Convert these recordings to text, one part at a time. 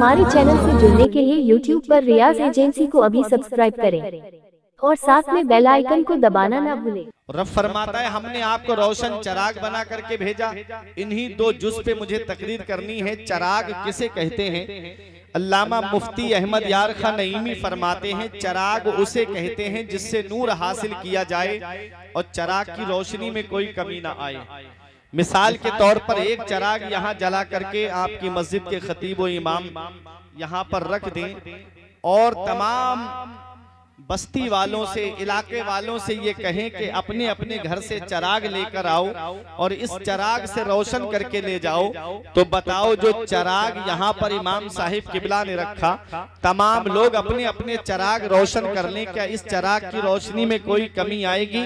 हमारे चैनल से जुड़ने के लिए YouTube पर रियाज एजेंसी को अभी सब्सक्राइब करें और साथ में बेल आइकन को दबाना ना भूलें। रब फरमाता है हमने आपको रोशन चराग बना करके भेजा। इन्हीं दो जुज पे मुझे तकरीर करनी है। चराग किसे कहते हैं? अल्लामा मुफ्ती अहमद यार खान नईमी फरमाते हैं चराग उसे कहते हैं जिससे नूर हासिल किया जाए और चराग की रोशनी में कोई कमी ना आए। मिसाल के तौर पर एक चराग यहाँ जला करके आपकी मस्जिद के खतीब व इमाम यहाँ पर रख दें और तमाम बस्ती वालों से, इलाके वालों से ये कहें कि अपने अपने घर से चराग लेकर आओ और इस चराग से रोशन करके ले जाओ, तो बताओ जो चराग यहाँ पर इमाम साहिब किबला ने रखा, तमाम लोग अपने अपने चराग रोशन कर लें, क्या इस चराग की रोशनी में कोई कमी आएगी?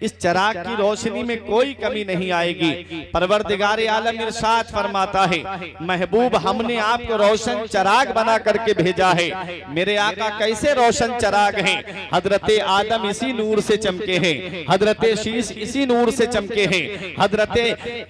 इस चराग की रोशनी में कोई कमी नहीं आएगी। परवरदिगार आलम इरशाद फरमाता है महबूब हमने आपको रोशन चराग बना करके भेजा है। मेरे आका कैसे रोशन चराग हैं? हजरते आदम इसी नूर से चमके हैं, हजरते शीश इसी नूर से चमके हैं, हजरते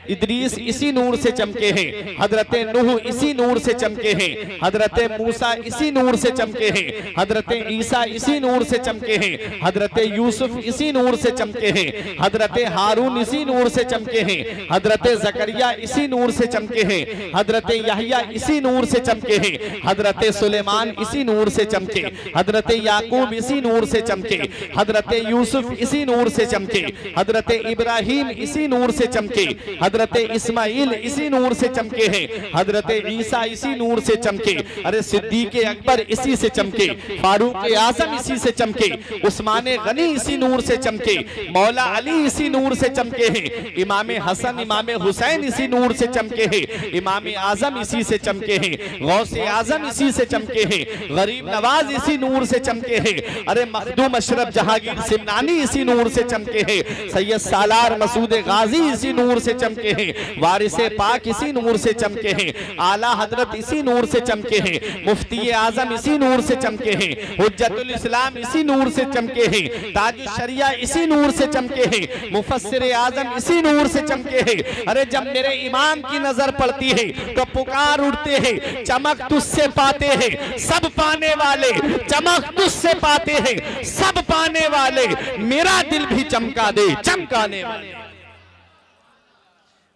इदरीस इसी नूर से चमके हैं, हजरते नूह इसी नूर से चमके हैं, हजरते मूसा इसी नूर से चमके हैं, हजरते ईसा इसी नूर से चमके हैं, हजरते यूसुफ इसी नूर से चमके हैं, हजरते हारून इसी नूर से चमके हैं, हजरते जकरिया इसी नूर से चमके हैं, हजरते यहया इसी नूर से चमके हैं, हजरते सुलेमान इसी नूर से चमके, हजरते याकूब इसी नूर से चमके, हजरते यूसुफ इसी नूर से चमके, हजरते इब्राहिम इसी नूर से चमके, हजरते इस्माइल इसी नूर से चमके हैं, हजरते ईसा इसी नूर से चमके, अरे सिद्दीक अकबर इसी से चमके, फारूक आजम इसी से चमके, उस्मान गनी इसी नूर से चमके, मौला अली इसी नूर से चमके हैं, इमाम हसन इमाम हुसैन इसी नूर से चमके हैं, इमाम आजम इसी से चमके हैं, गौसे आजम इसी से चमके हैं, गरीब नवाज इसी नूर से चमके हैं, अरे मखदूम अशरफ जहांगीर सिमनानी इसी नूर से चमके हैं, सैयद सालार मसूद गाजी इसी नूर से चमके हैं, वारिसे पाक इसी नूर से चमके हैं, आला हजरत इसी नूर से चमके हैं, मुफ्ती आजम इसी नूर से चमके हैं, हुज्जतुल इस्लाम इसी नूर से चमके हैं, ताज शरिया इसी नूर से चमके हैं, मुफस्सिर आजम इसी नूर से चमके हैं। अरे जब मेरे इमाम की नजर पड़ती है तो पुकार उठते हैं चमक तुझसे पाते हैं सब पाने वाले, चमक तुझसे पाते हैं सब पाने वाले, मेरा दिल भी चमका दे चमकाने वाले,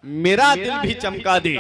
मेरा दिल भी चमका दे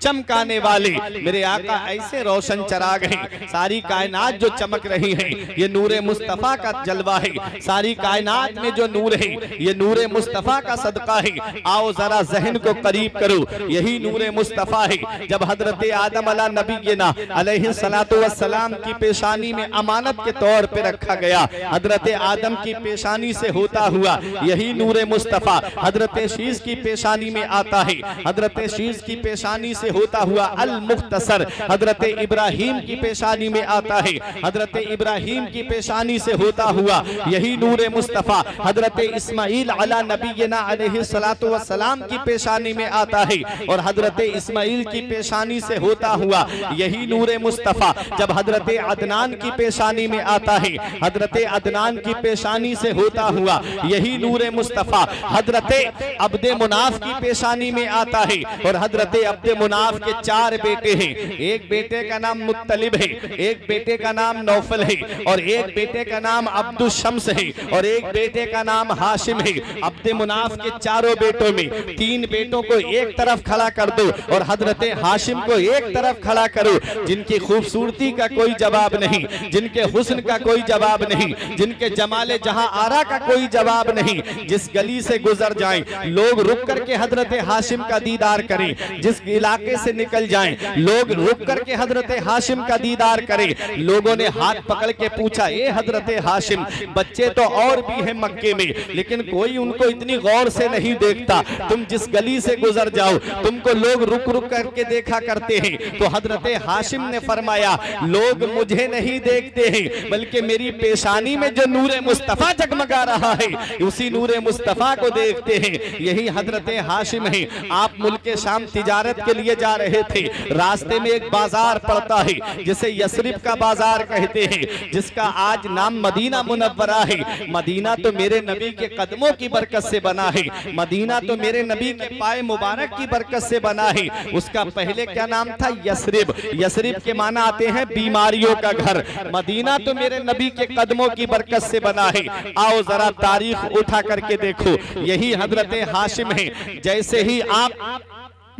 चमकाने वाले। मेरे आका ऐसे रोशन चराग हैं, सारी कायनात जो चमक रही है ये नूरे मुस्तफा का जलवा है, सारी कायनात में जो नूर है ये नूरे मुस्तफा का सदका है। आओ जरा जहन को करीब करो, यही नूरे मुस्तफा है। जब हजरत आदम अला नबीना अलैहिस्सलातु वस्सलाम की पेशानी में अमानत के तौर पे रखा गया, हजरत आदम की पेशानी से होता हुआ यही नूरे मुस्तफा हजरत शीश की पेशानी में आता है, हजरत शीश की पेशानी से होता हुआ अल मुख्तसर हजरत इब्राहिम की पेशानी में आता है, हजरत इब्राहिम की पेशानी से होता हुआ यही नूरे मुस्तफा हजरत इस्माइल अला नबीना अलैहिस्सलातु वस्सलाम की पेशानी में आता है, और हजरत इस्माइल की पेशानी से होता हुआ यही नूरे मुस्तफा जब हजरत अदनान की पेशानी में आता है, हजरत अदनान की पेशानी से होता हुआ यही नूरे मुस्तफा हजरत अब्दे मुनाफ की पेशानी में आता है। और हजरत अब्दे मुनाफ के चार बेटे हैं, एक बेटे का नाम मुत्तलिब है, एक बेटे का नाम नौफल है, और एक बेटे का नाम अब्दुल शम्स है, और एक बेटे का नाम हाशिम है। अब्दे मुनाफ के चारों बेटों में तीन बेटों को एक तरफ खड़ा कर दो और हजरत हाशिम को एक तरफ खड़ा करो, जिनकी खूबसूरती का कोई जवाब नहीं, जिनके हुस्न का कोई जवाब नहीं, जिनके जमाले जहां आरा का कोई जवाब नहीं, जिस गली से गुजर जाएं लोग रुक करके हजरत हाशिम का दीदार करें, जिस इलाके से निकल जाएं लोग रुक करके हजरत हाशिम का दीदार करें। लोगों ने हाथ पकड़ के पूछा ए हजरत हाशिम, बच्चे तो और भी हैं मक्के में लेकिन कोई उनको इतनी गौर से नहीं देखता, तुम जिस गली से गुजर जाओ तुमको लोग रुक रुक करके देखा करते हैं। तो हजरत हाशिम ने फरमाया लोग मुझे नहीं देखते हैं बल्कि मेरी पेशानी में जो नूरे मुस्तफा जगमगा रहा है उसी नूरे मुस्तफा को देखते हैं। यही हजरत हाशिम है आप मुल्क शाम तिजारत के लिए जा रहे थे। रास्ते में एक बाजार पड़ता है जिसे यसरिब का बाजार कहते हैं, जिसका आज नाम मदीना मुनव्वरा है। मदीना तो मेरे नबी के कदमों की बरकत से बना है, मदीना तो मेरे नबी के पाए मुबारक की बरकत से बना है। उसका पहले क्या नाम था? यसरिब। यसरिब के माना आते हैं बीमारियों का घर। मदीना तो मेरे नबी के कदमों की बरकत से बना है। आओ जरा तारीख उठा करके देखो, यही हजरत हाशिम है। जैसे ही आप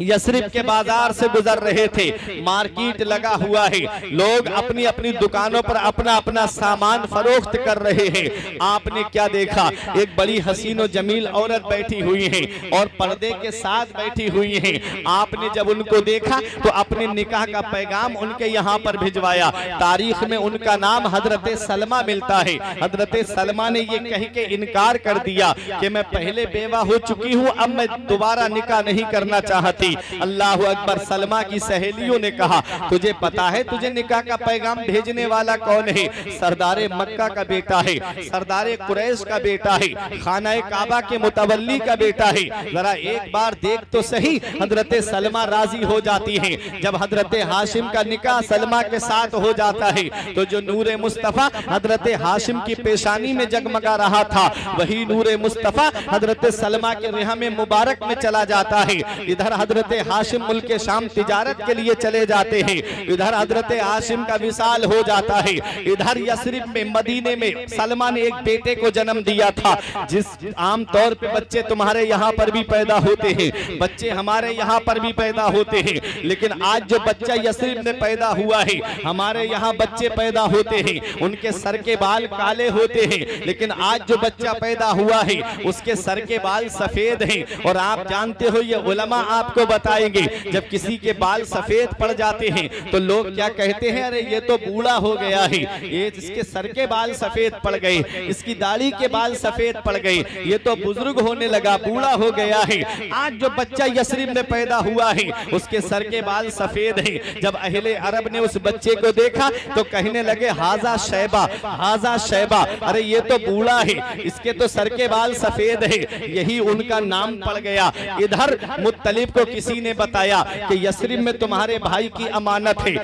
यसरिब के बाजार से गुजर रहे थे, मार्केट लगा हुआ है, लोग अपनी अपनी दुकानों पर अपना अपना सामान फरोख्त कर रहे हैं। आपने क्या देखा? एक बड़ी हसीन और जमील औरत बैठी हुई है और पर्दे के साथ बैठी हुई है। आपने जब उनको देखा तो अपने निकाह का पैगाम उनके यहाँ पर भिजवाया। तारीख में उनका नाम हजरत सलमा मिलता है। हजरत सलमा ने ये कह के इनकार कर दिया कि मैं पहले बेवा हो चुकी हूँ, अब मैं दोबारा निकाह नहीं करना चाहती। अल्लाह अकबर। सलमा की सहेलियों ने कहा, तुझे पता है तुझे निकाह का पैगाम भेजने वाला कौन है? सरदारे मक्का का बेटा है, सरदारे कुरैश का बेटा है, खाना काबा के मुतवल्ली का बेटा है। जरा एक बार देख तो सही। हजरत सलमा राजी हो जाती है। जब हजरत हाशिम का निकाह सलमा के साथ हो जाता है तो जो नूरे मुस्तफा हजरत हाशिम की पेशानी में जगमगा रहा था, वही नूरे मुस्तफा हजरत सलमा के रिहा में मुबारक में चला जाता है। इधर हजरत हाशिम मुल्क शाम तिजारत के लिए चले जाते हैं, इधर हजरत हाशिम का विसाल हो जाता है। इधर यसरिब में मदीने में सलमा ने एक बेटे को जन्म दिया था, जिस आम तौर पे बच्चे तुम्हारे यहाँ पर भी पैदा होते हैं, बच्चे हमारे यहाँ पर भी पैदा होते हैं, लेकिन आज जो बच्चा यसरिब में पैदा हुआ है, हमारे यहाँ बच्चे पैदा होते हैं उनके सर के बाल काले होते हैं, लेकिन आज जो बच्चा पैदा हुआ है उसके सर के बाल सफेद हैं। और आप जानते हो, ये उलमा आपको बताएंगे, जब किसी के बाल सफेद पड़ जाते हैं तो लोग क्या कहते हैं? अरे ये तो बूढ़ा हो गया है, ये इसके सर के बाल सफेद पड़ गए, इसकी दाढ़ी के बाल सफेद पड़ गए, ये तो बुजुर्ग होने लगा, बूढ़ा हो गया है। आज जो बच्चा यसरिब में पैदा हुआ है उसके सर के बाल सफेद हैं। जब अहले अरब ने उस बच्चे को देखा तो कहने लगे, हाजा शैबा, हाजा शैबा, अरे ये तो बूढ़ा है, इसके तो सर के बाल सफेद है। यही उनका नाम पड़ गया। इधर मुत्तलिब को किसी ने बताया कि यसरिब में तुम्हारे भाई की अमानत है,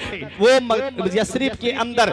वो यसरिब के अंदर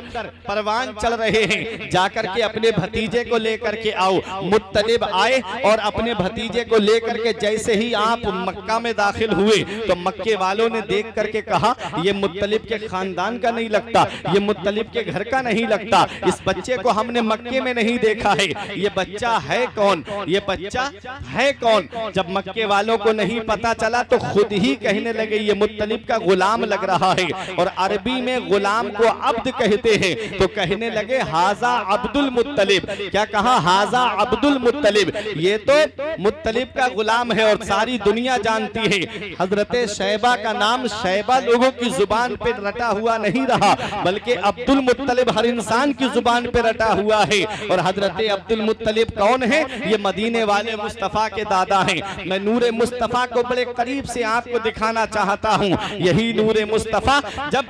परवान चल रहे हैं, जाकर के अपने भतीजे को लेकर के आओ। मुत्तलिब आए और अपने भतीजे को लेकर के जैसे ही आप मक्का में दाखिल हुए तो मक्के वालों ने देख करके कहा, ये मुत्तलिब के खानदान का नहीं लगता, ये मुत्तलिब के घर का नहीं लगता, इस बच्चे को हमने मक्के में नहीं देखा है, ये बच्चा है कौन, ये बच्चा है कौन? जब मक्के वालों को नहीं पता चला तो खुद ही कहने लगे, ये मुत्तलिब का गुलाम लग रहा है। और अरबी में गुलाम को अब्द कहते हैं, तो कहने लगे, हाजा अब्दुल मुत्तलिब। क्या कहा? हाजा अब्दुल मुत्तलिब, ये तो मुत्तलिब का गुलाम है। और सारी दुनिया जानती है हजरत शैबा का नाम शैबा लोगों की जुबान पे रटा हुआ नहीं रहा, बल्कि अब्दुल मुत्तलिब हर इंसान की जुबान पे रटा हुआ है। और हजरत अब्दुल मुत्तलिब कौन है? ये मदीने वाले मुस्तफा के दादा हैं। मैं नूरे मुस्तफा को बड़े करीब से आपको दिखाना चाहता हूँ। यही नूरे मुस्तफा जब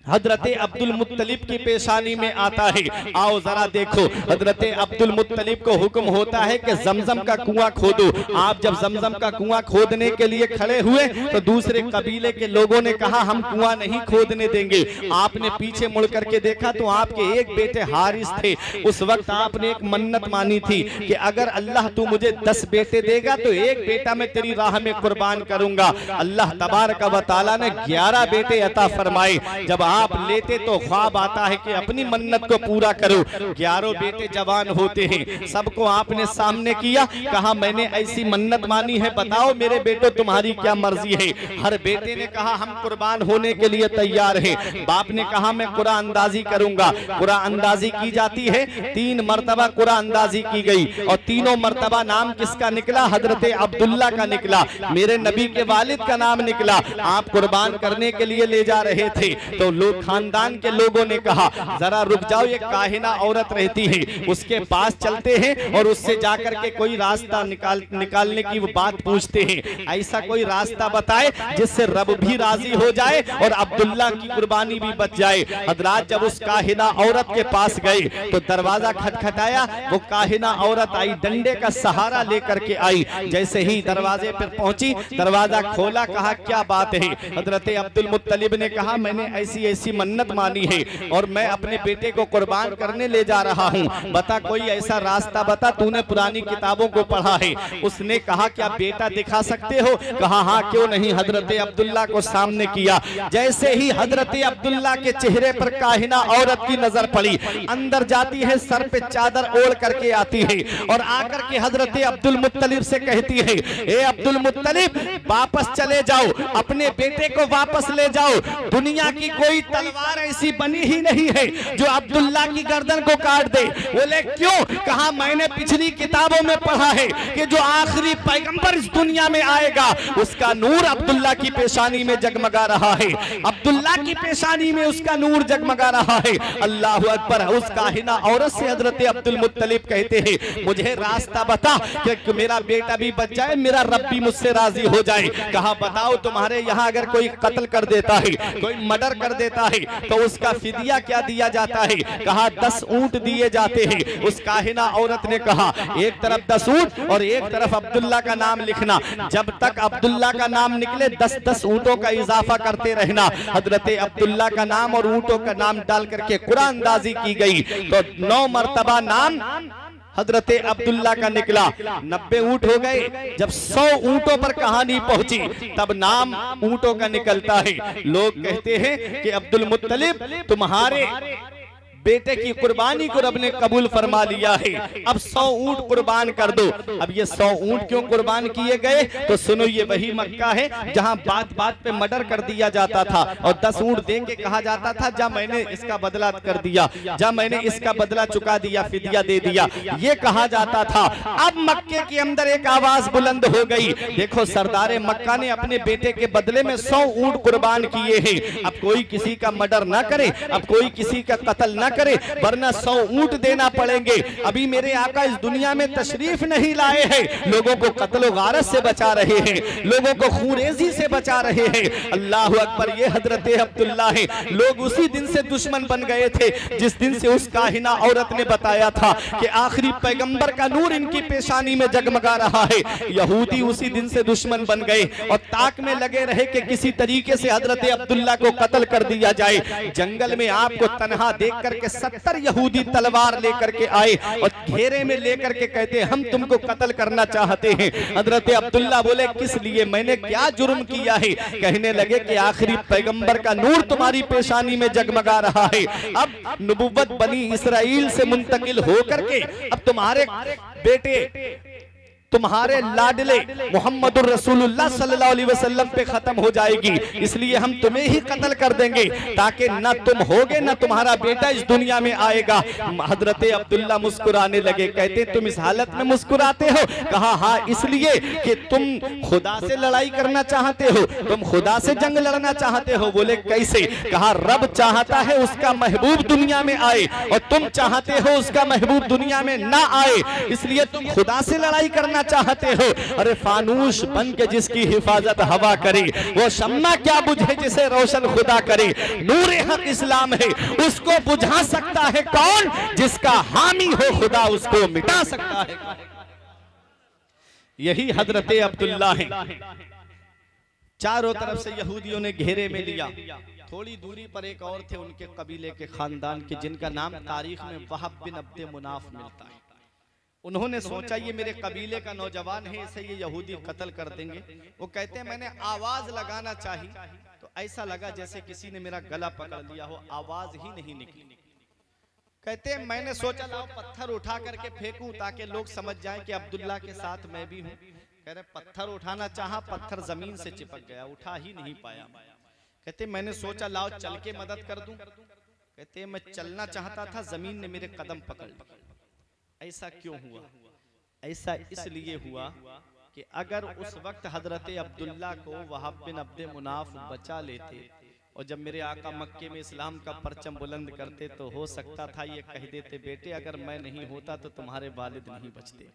हजरत अब्दुल मुत्तलिब की पेशानी में आता है, आओ जरा देखो। हजरत अब्दुल मुत्तलिब को हुक्म होता है कि जमजम का कुआं खोदो। आप जब जमजम का कुआं खोदने के लिए खड़े हुए तो दूसरे कबीले के लोगों ने कहा, हम कुआं नहीं खोदने देंगे। आपने पीछे मुड़ करके देखा तो आपके एक बेटे हारिस थे। उस वक्त आपने एक मन्नत मानी थी कि अगर अल्लाह तू मुझे 10 बेटे देगा तो एक बेटा मैं तेरी राह में कुर्बान करूंगा। अल्लाह तबारक व तआला ने 11 बेटे अता फरमाए। जब आप लेते तो ख्वाब आता है कि अपनी मन्नत को पूरा करो। 11 बेटे जवान होते हैं, सबको आपने सामने किया, कहा मैंने ऐसी मन्नत मानी है, बताओ मेरे बेटो तुम्हारी क्या मर्जी है। हर बेटे ने कहा हम कुर्बान होने के लिए तैयार हैं। बाप ने कहा मैं कुरान अंदाजी करूंगा। कुरान अंदाजी की जाती है, 3 मरतबा कुरान अंदाजी की गई और तीनों मरतबा नाम किसका निकला? हजरत अब्दुल्ला का निकला, मेरे नबी के वालिद का नाम निकला। आप कुर्बान करने के लिए ले जा रहे थे तो लोग खानदान के लोगों ने कहा जरा रुक जाओ, ये काहिना औरत रहती है, उसके पास चलते हैं और उससे जाकर के कोई रास्ता निकालने की वो बात पूछते हैं। ऐसा कोई रास्ता बताए जिससे रब भी राजी हो जाए और अब्दुल्ला की कुर्बानी भी बच जाए। हजरात जब उस काहिना औरत के पास गए तो दरवाजा खटखटाया, वो काहिना औरत आई, डंडे का सहारा लेकर के आई। जैसे ही दरवाजे पर पहुंची, दरवाजा खोला, कहा क्या बात है। हजरत अब्दुल मुत्तलिब ने कहा मैंने ऐसी ऐसी मन्नत मानी है और मैं अपने बेटे को कुर्बान करने ले जा रहा हूँ, बता कोई ऐसा रास्ता बता, तूने पुरानी किताबों को पढ़ा है। उसने कहा क्या बेटा दिखा सकते हो? कहा हाँ क्यों नहीं। हजरत अब्दुल्ला को सामने किया। जैसे ही हजरत अब्दुल्ला के चेहरे पर काहिना औरत की नजर पड़ी, अंदर जाती है, सर पे चादर ओढ़ करके आती है और आकर के हजरत अब्दुल मुत्तलिब से कहती है, ए अब्दुल मुत्तलिब वापस चले जाओ, अपने बेटे को वापस ले जाओ। दुनिया की कोई तलवार ऐसी बनी ही नहीं है जो अब्दुल्ला की गर्दन को काट दे। बोले क्यों? कहा मैंने पिछली किताबों में पढ़ा है कि जो आखिरी पैगंबर इस दुनिया में आएगा उसका नूर अब्दुल्ला की पेशानी में जगमगा रहा है, अब्दुल्ला की पेशानी में उसका नूर जगमगा रहा है। अल्लाह अकबर। उस काहिना औरत से हजरत अब्दुल मुत्तलिब कहते हैं मुझे रास्ता बता कि मेरा बेटा भी बच जाए, मेरा रब भी मुझसे राजी हो जाए। कहा बताओ तुम्हारे यहाँ अगर कोई कत्ल कर देता है, कोई मर्डर कर देता है तो उसका फिदिया क्या दिया जाता है? कहा 10 ऊंट दिए जाते हैं। उस काहिना औरत ने कहा एक तरफ 10 ऊंट और एक तरफ अब्दुल्ला का नाम लिखना, जब तक अब्दुल्ला का नाम निकले 10-10 ऊंटों का इजाफा करते रहना। हजरत अब्दुल्ला का नाम और ऊंटों का नाम डाल करके कुरान अंदाजी की गई तो 9 मर्तबा नाम हजरत अब्दुल्ला का निकला। 90 ऊंट हो गए। जब 100 ऊंटों पर कहानी पहुंची तब नाम ऊंटों का निकलता है। लोग कहते हैं कि अब्दुल मुत्तलिब तुम्हारे बेटे की कुर्बानी को रब ने कबूल फरमा लिया है, अब 100 ऊंट कुर्बान कर दो। अब ये 100 ऊंट क्यों कुर्बान किए गए? तो सुनो, ये वही मक्का है जहां बात बात पे मर्डर कर दिया जाता था और 10 ऊंट दे के कहा जाता था जा मैंने इसका बदला कर दिया, जा मैंने इसका बदला चुका दिया, फिदिया दे दिया, ये कहा जाता था। अब मक्के के अंदर एक आवाज बुलंद हो गई, देखो सरदार मक्का ने अपने बेटे के बदले में 100 ऊंट कुर्बान किए हैं। अब कोई किसी का मर्डर ना करे, अब कोई किसी का कत्ल ना करे, वरना 100 ऊंट देना पड़ेंगे। अभी मेरे आका इस दुनिया में तशरीफ नहीं लाए हैं, लोगों को कत्ल गारत से बचा रहे हैं, लोगों को खूरेजी से बचा रहे हैं। अल्लाह अकबर। ये हजरत अब्दुल्ला है। लोग उसी दिन से दुश्मन बन गए थे जिस दिन से उस काहिना औरत ने बताया था कि आखिरी पैगंबर का नूर इनकी पेशानी में जगमगा रहा है। यहूदी उसी दिन से दुश्मन बन गए और ताक में लगे रहे कि किसी तरीके से हजरत अब्दुल्ला को कत्ल कर दिया जाए। जंगल में आपको तनहा देख करके 70 यहूदी तलवार लेकर के आए और घेरे में लेकर के कहते हम तुमको कत्ल करना चाहते हैं। हजरत अब्दुल्ला बोले किस लिए, मैंने क्या जुर्म किया है? कहने लगे कि आखिरी पैगंबर का नूर तुम्हारी पेशानी में जगमगा रहा है। अब नबुव्वत बनी इसराइल से मुंतकिल होकर के अब तुम्हारे बेटे, तुम्हारे लाडले मोहम्मदुर रसूलुल्लाह सल्लल्लाहु अलैहि वसल्लम पे खत्म हो जाएगी, इसलिए हम तुम्हें ही कत्ल कर देंगे ताकि न तुम होगे न तुम्हारा बेटा इस दुनिया में आएगा। हजरत अब्दुल्ला मुस्कुराने लगे, कहते तुम इस हालत में मुस्कुराते हो? कहा हाँ इसलिए कि तुम खुदा से लड़ाई करना चाहते हो, तुम खुदा से जंग लड़ना चाहते हो। बोले कैसे? कहा रब चाहता है उसका महबूब दुनिया में आए और तुम चाहते हो उसका महबूब दुनिया में ना आए, इसलिए तुम खुदा से लड़ाई करना चाहते हो। अरे फानूस बन के जिसकी हिफाजत हवा करे, वो शम्मा क्या बुझे जिसे रोशन खुदा करे। नूर हक इस्लाम है, उसको बुझा सकता है कौन? जिसका हामी हो खुदा उसको मिटा सकता है। यही हजरत अब्दुल्ला है। चारों तरफ से यहूदियों ने घेरे में लिया। थोड़ी दूरी पर एक और थे उनके कबीले के खानदान के, जिनका नाम तारीख में वहब बिन अब्द मुनाफ मिलता है। उन्होंने सोचा ये मेरे कबीले का नौजवान है, इसे ये यहूदी कत्ल कर देंगे। वो कहते हैं मैंने आवाज लगाना चाहिए तो ऐसा लगा जैसे किसी ने मेरा गला पकड़ लिया हो, आवाज ही नहीं निकली। कहते हैं मैंने सोचा लाओ पत्थर उठा करके फेंकूं ताकि लोग समझ जाएं कि अब्दुल्ला के साथ मैं भी हूं। कह रहे पत्थर उठाना चाहा, पत्थर जमीन से चिपक गया, उठा ही नहीं पाया। कहते मैंने सोचा लाओ चल के मदद कर दूं। कहते मैं चलना चाहता था, जमीन ने मेरे कदम पकड़ लिए। ऐसा क्यों हुआ? ऐसा इसलिए हुआ कि अगर उस वक्त हजरत अब्दुल्ला को वहाब बिन अब्द मुनाफ बचा लेते और जब मेरे आका मक्के में इस्लाम का परचम बुलंद करते तो हो सकता था ये कह देते, बेटे अगर मैं नहीं होता तो तुम्हारे वालिद नहीं बचते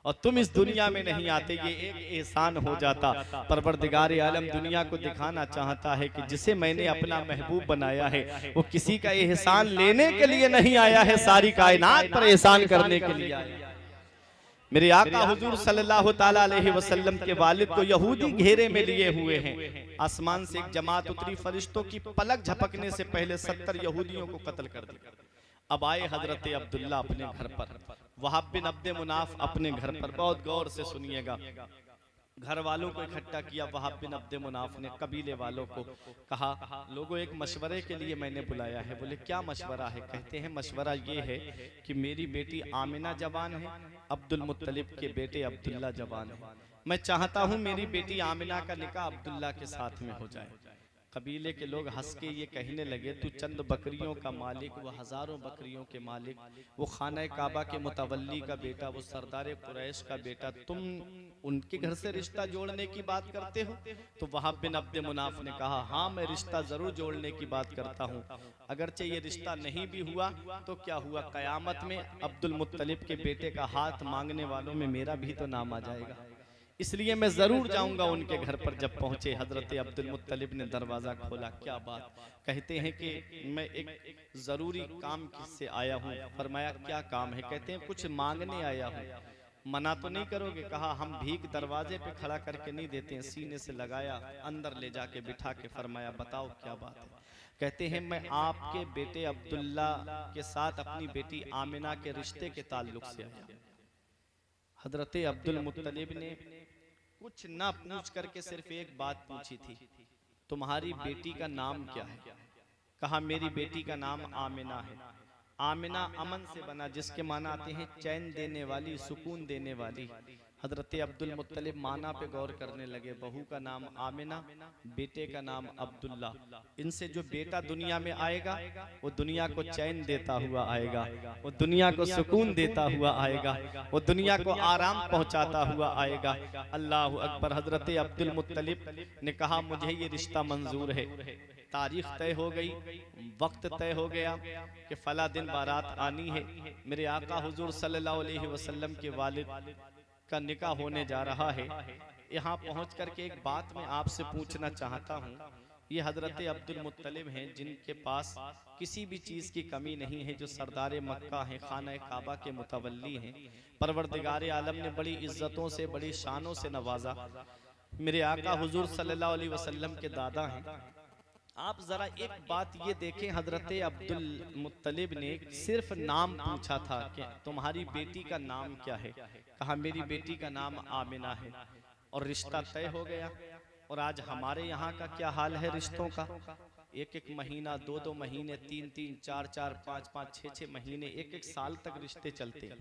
और तुम इस दुनिया में नहीं आते, ये एक एहसान हो जाता। परवरदिगार आलम दुनिया को दिखाना चाहता है कि जिसे मैंने अपना महबूब बनाया है वो किसी का एहसान लेने के लिए नहीं आया है, सारी कायनात पर एहसान करने के लिए आया। मेरे आका हुजूर सल्लल्लाहु ताला अलैहि वसल्लम के वालिद को यहूदी घेरे में लिए हुए हैं। आसमान से एक जमात उतरी, फरिश्तों की पलक झपकने से पहले 70 यहूदियों को कत्ल कर दिया। अब आए हजरत अब्दुल्ला अपने घर पर, वहाब बिन अब्दे मुनाफ अपने घर पर। बहुत गौर से सुनिएगा। घर वालों को इकट्ठा किया, वहाब बिन अब्दे मुनाफ ने कबीले वालों को कहा, लोगों एक मशवरे के लिए मैंने बुलाया है। बोले क्या मशवरा है? कहते हैं मशवरा ये है कि मेरी बेटी आमिना जवान है, अब्दुल मुत्तलिब के बेटे अब्दुल्ला जवान है। मैं चाहता हूँ मेरी बेटी आमिना का निकाह अब्दुल्ला के साथ में हो जाए। कबीले के लोग हंस के ये कहने लगे, तू चंद बकरियों का मालिक, वो हजारों बकरियों के मालिक, वो खाना काबा के मुतवल्ली का बेटा, वो सरदार कुरैश का बेटा, तुम उनके घर से रिश्ता जोड़ने की बात करते हो? तो वहाब बिन अब्दे मुनाफ ने कहा, हाँ मैं रिश्ता जरूर जोड़ने की बात करता हूँ, अगरचे ये रिश्ता नहीं भी हुआ तो क्या हुआ, कयामत में अब्दुल मुत्तलिब के बेटे का हाथ मांगने वालों में मेरा भी तो नाम आ जाएगा, इसलिए मैं जरूर जाऊंगा उनके घर पर। जब पहुंचे हजरत अब्दुल मुत्तलिब ने दरवाजा खोला, क्या बात? कहते हैं कि मैं एक जरूरी काम से आया हूँ। फरमाया क्या काम है? कहते हैं कुछ मांगने आया हूँ, मना तो नहीं करोगे? कहा हम भीख दरवाजे पे खड़ा करके नहीं देते हैं, सीने से लगाया, अंदर ले जाके बिठा के फरमाया बताओ क्या बात है? कहते हैं मैं आपके बेटे अब्दुल्ला के साथ अपनी बेटी आमिना के रिश्ते के ताल्लुक से आया। हजरत अब्दुल मुत्तलिब ने कुछ ना पूछ करके सिर्फ एक बात पूछी थी, तुम्हारी बेटी का नाम क्या है? कहा मेरी बेटी का नाम आमिना है। आमिना अमन से बना, जिसके माना आते हैं चैन देने वाली, सुकून देने वाली। हजरत अब्दुल मुत्तलिब माना पे गौर करने लगे, बहू का नाम आमिना, बेटे का नाम अब्दुल्ला। इनसे जो बेटा दुनिया में आएगा वो दुनिया को चैन देता हुआ आएगा, वो दुनिया को सुकून देता हुआ आएगा, वो दुनिया को आराम पहुंचाता हुआ आएगा। अल्लाह अकबर। हजरत अब्दुल मुत्तलिब ने कहा मुझे ये रिश्ता मंजूर है। तारीख तय हो गई, वक्त तय हो गया कि फला दिन बारात आनी है, मेरे आका हुजूर सल्लल्लाहु अलैहि वसल्लम के वालिद का निकाह होने जा रहा है। यहाँ पहुँच करके एक बात मैं आपसे पूछना चाहता हूँ। ये हजरत अब्दुल मुत्तलिब हैं जिनके पास किसी भी चीज़ की कमी नहीं है, जो सरदार मक्का हैं, खाना काबा के मुतवल्ली हैं। परवरदिगार आलम ने बड़ी इज्जतों से, बड़ी शानों से नवाजा। मेरे आका हुजूर सल्लल्लाहु अलैहि वसल्लम के दादा हैं। आप जरा एक बात ये देखें, हजरत अब्दुल मुत्तलिब ने सिर्फ नाम पूछा था कि तुम्हारी बेटी का नाम क्या है? कहा मेरी बेटी का नाम आमिना है, और रिश्ता तय हो गया। और आज हमारे यहाँ का क्या हाल है रिश्तों का? एक एक महीना, दो दो महीने, तीन तीन, चार चार, पाँच पाँच, छः छः महीने, एक एक साल तक रिश्ते चलते।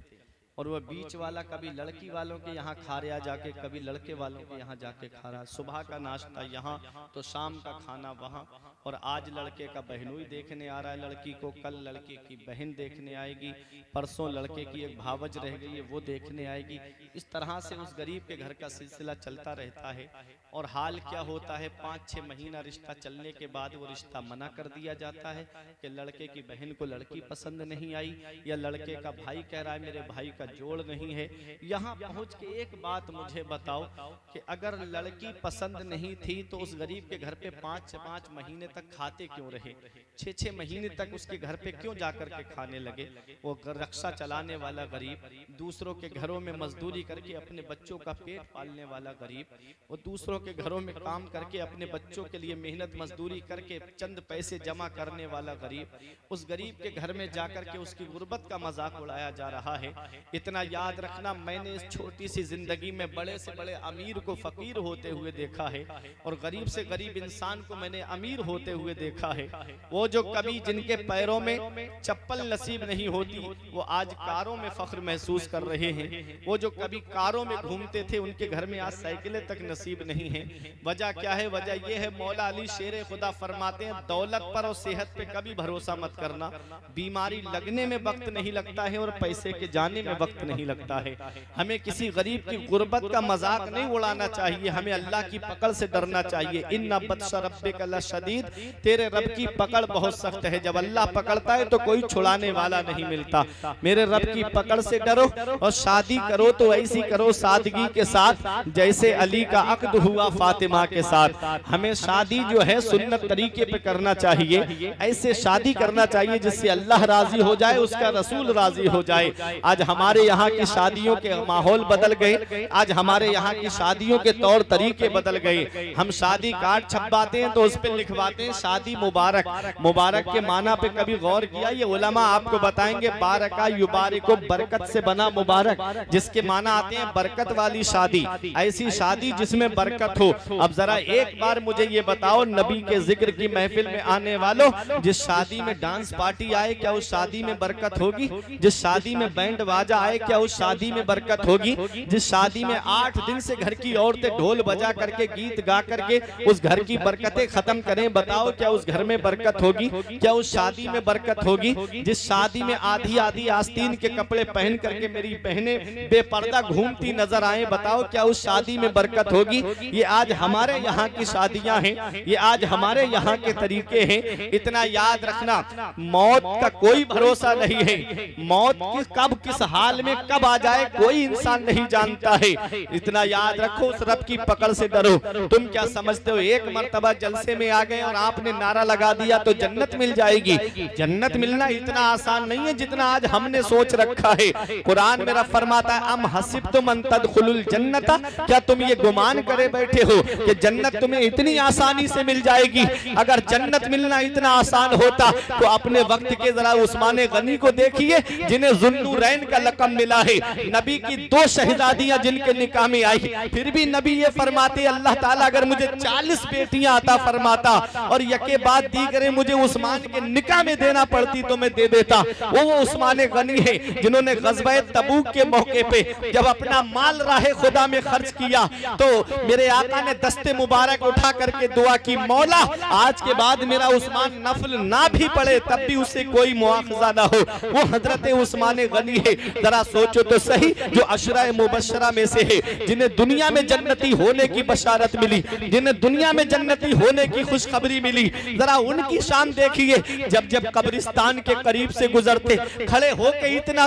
और वह बीच वाला कभी लड़की वालों के यहाँ खा रहा जाके, कभी लड़के वालों के यहाँ जाके खा रहा। सुबह का नाश्ता यहाँ तो शाम का खाना वहाँ। और आज लड़के का बहनोई देखने आ रहा है लड़की को, कल लड़के की बहन देखने आएगी, परसों लड़के की एक भावज रह गई है वो देखने आएगी। इस तरह से उस गरीब के घर का सिलसिला चलता रहता है। और हाल क्या होता है, 5-6 महीना रिश्ता चलने के बाद वो रिश्ता मना कर दिया जाता है कि लड़के की बहन को लड़की पसंद नहीं आई, या लड़के का भाई कह रहा है मेरे भाई का जोड़ नहीं है। यहाँ पहुँच के एक बात मुझे बताओ कि अगर लड़की पसंद नहीं थी तो उस गरीब के घर पे 5 से 5 महीने तक खाते क्यों रहे? 6-6 महीने तक उसके घर पे क्यों जाकर के खाने लगे? वो रक्षा चलाने वाला गरीब, दूसरों के घरों में मजदूरी करके अपने बच्चों का पेट पालने वाला गरीब, वो दूसरों के घरों में काम करके अपने बच्चों के लिए मेहनत मजदूरी करके चंद पैसे जमा करने वाला गरीब, उस गरीब के घर में जाकर के उसकी गुर्बत का मजाक उड़ाया जा रहा है। इतना याद रखना, मैंने इस छोटी सी जिंदगी में बड़े से बड़े अमीर को फकीर होते हुए देखा है, और गरीब से गरीब इंसान को मैंने अमीर होते हुए देखा है। वो जो कभी जिनके पैरों में चप्पल नसीब नहीं होती, वो आज कारों में फख्र महसूस कर रहे हैं। वो जो कभी कारों में घूमते थे, उनके घर में आज साइकिलें तक नसीब नहीं है। वजह क्या है? वजह यह है, मौला अली शेर खुदा फरमाते हैं, दौलत पर और सेहत पे कभी भरोसा मत करना। बीमारी लगने में वक्त नहीं लगता है और पैसे के जाने में वक्त नहीं लगता है। हमें किसी गरीब की गुर्बत का मजाक नहीं उड़ाना चाहिए, हमें अल्लाह की पकड़ से डरना चाहिए। इन्ना बत्श रब्बिका लशदीद तेरे रब की पकड़ बहुत सख्त है, जब अल्लाह पकड़ता है तो कोई छुड़ाने वाला नहीं मिलता। मेरे रब की पकड़ से डरो और शादी करो तो ऐसी करो सादगी के साथ जैसे अली का अक्द हुआ फातिमा के साथ। हमें शादी जो है सुन्नत तरीके पे करना चाहिए, ऐसे शादी करना चाहिए जिससे अल्लाह राजी हो जाए, उसका रसूल राजी हो जाए। आज हमारे यहाँ की शादियों के माहौल बदल गए, आज हमारे यहाँ की शादियों के तौर तरीके बदल गए। हम शादी कार्ड छपवाते हैं तो उस पर लिखवाते हैं शादी मुबारक। मुबारक के माना पे कभी गौर किया? ये उलमा आपको बताएंगे बारका युबारिको, बरकत से बना मुबारक, जिसके माना आते हैं बरकत वाली शादी, ऐसी शादी जिसमें बरकत हो। अब जरा एक बार मुझे ये बताओ, नबी के जिक्र की महफिल में आने वालों, जिस शादी में डांस पार्टी आए क्या उस शादी में बरकत होगी? जिस शादी में बैंड बाजा आए क्या उस शादी में बरकत होगी? जिस शादी में 8 दिन से घर की औरतें ढोल बजा करके गीत गा करके उस घर की बरकतें खत्म करें, बताओ क्या उस घर में बरकत होगी? क्या उस शादी में बरकत होगी? जिस शादी में आधी आधी आस्तीन के कपड़े पहन करके मेरी बहनें बेपर्दा घूमती नजर आए, बताओ क्या उस शादी में बरकत होगी? ये आज हमारे यहाँ की शादियां हैं, ये आज हमारे यहाँ के तरीके हैं। इतना याद रखना, मौत का कोई भरोसा नहीं है। मौत कब किस हाल में कब आ जाए कोई इंसान नहीं जानता है। इतना याद रखो, उस रब की पकड़ से डरो। तुम क्या समझते हो एक मर्तबा जलसे में आ गए और आपने नारा लगा दिया तो जन्नत मिल जाएगी? जन्नत मिलना इतना आसान नहीं है जितना आज हमने सोच रखा है। कुरान मेरा फरमाता है, अम हसिबतुम अन तदखुलुल जन्नता, क्या तुम ये गुमान करे बैठे हो कि जन्नत तुम्हें इतनी आसानी से मिल जाएगी? अगर जन्नत मिलना इतना आसान होता तो अपने वक्त के जरा उस्मान गनी को देखिए, जिन्हें ज़ुन्नुरैन का लक़ब मिला है। नबी की 2 शहजादियां जिनके निकाह में आई, फिर भी नबी ये फरमाते, अल्लाह ताला अगर मुझे 40 बेटियां अता फरमाता और यके बाद दीगरे मुझे उस्मान के निकाह में देना पड़ती तो मैं दे देता। वो उस्मान गनी है जिन्होंने ग़ज़वा तबूक के मौके पे जब अपना माल राहे खुदा में खर्च किया तो मेरे आका ने दस्ते मुबारक उठा करके दुआ की, मौला आज के बाद मेरा उस्मान नफल ना भी पड़े तब भी उसे कोई मुआखजा ना हो। वो हजरत उस्मान गनी है। जरा सोचो तो सही, जो अशरा मुबशरा में से है, जिन्हें दुनिया में जन्नती होने की बशारत मिली, जिन्हें दुनिया में जन्नती होने की खुशखबरी मिली, जरा उनकी शान देखिए। जब जब कब्रिस्तान के करीब से गुजरते, खड़े होके इतना